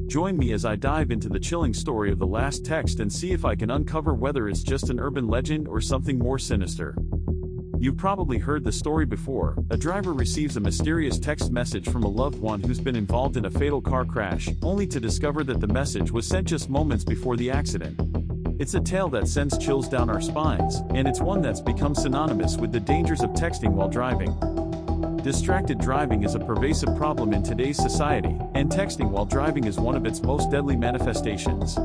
Join me as I dive into the chilling story of the last text and see if I can uncover whether it's just an urban legend or something more sinister. You've probably heard the story before. A driver receives a mysterious text message from a loved one who's been involved in a fatal car crash, only to discover that the message was sent just moments before the accident. It's a tale that sends chills down our spines, and it's one that's become synonymous with the dangers of texting while driving. Distracted driving is a pervasive problem in today's society, and texting while driving is one of its most deadly manifestations.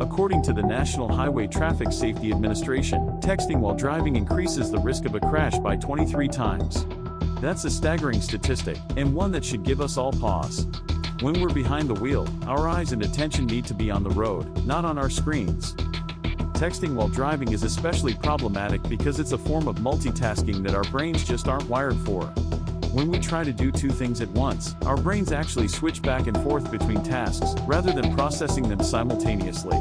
According to the National Highway Traffic Safety Administration, texting while driving increases the risk of a crash by 23 times. That's a staggering statistic, and one that should give us all pause. When we're behind the wheel, our eyes and attention need to be on the road, not on our screens. Texting while driving is especially problematic because it's a form of multitasking that our brains just aren't wired for. When we try to do two things at once, our brains actually switch back and forth between tasks, rather than processing them simultaneously.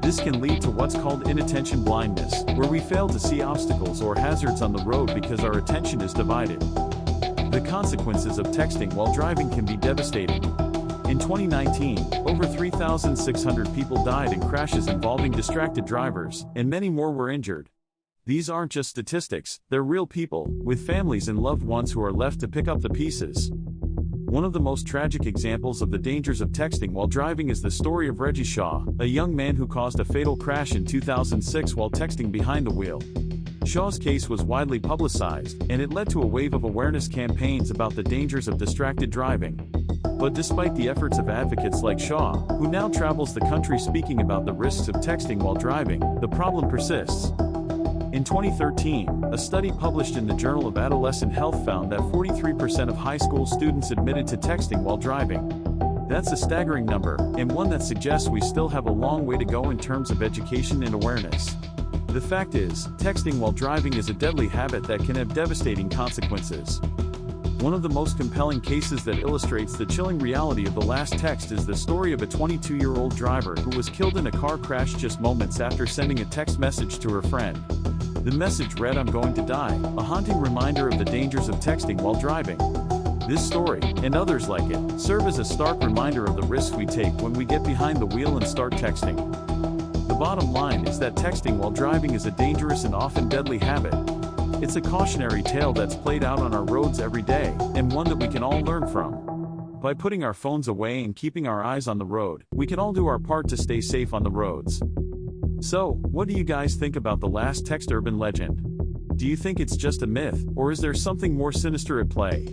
This can lead to what's called inattention blindness, where we fail to see obstacles or hazards on the road because our attention is divided. The consequences of texting while driving can be devastating. In 2019, over 3,600 people died in crashes involving distracted drivers, and many more were injured. These aren't just statistics, they're real people, with families and loved ones who are left to pick up the pieces. One of the most tragic examples of the dangers of texting while driving is the story of Reggie Shaw, a young man who caused a fatal crash in 2006 while texting behind the wheel. Shaw's case was widely publicized, and it led to a wave of awareness campaigns about the dangers of distracted driving. But despite the efforts of advocates like Shaw, who now travels the country speaking about the risks of texting while driving, the problem persists. In 2013, a study published in the Journal of Adolescent Health found that 43% of high school students admitted to texting while driving. That's a staggering number, and one that suggests we still have a long way to go in terms of education and awareness. The fact is, texting while driving is a deadly habit that can have devastating consequences. One of the most compelling cases that illustrates the chilling reality of the last text is the story of a 22-year-old driver who was killed in a car crash just moments after sending a text message to her friend. The message read, "I'm going to die," a haunting reminder of the dangers of texting while driving. This story, and others like it, serve as a stark reminder of the risks we take when we get behind the wheel and start texting. The bottom line is that texting while driving is a dangerous and often deadly habit. It's a cautionary tale that's played out on our roads every day, and one that we can all learn from. By putting our phones away and keeping our eyes on the road, we can all do our part to stay safe on the roads. So, what do you guys think about the last text urban legend? Do you think it's just a myth, or is there something more sinister at play?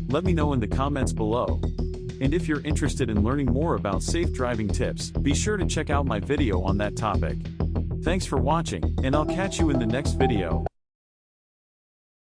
Let me know in the comments below. And if you're interested in learning more about safe driving tips, be sure to check out my video on that topic. Thanks for watching, and I'll catch you in the next video.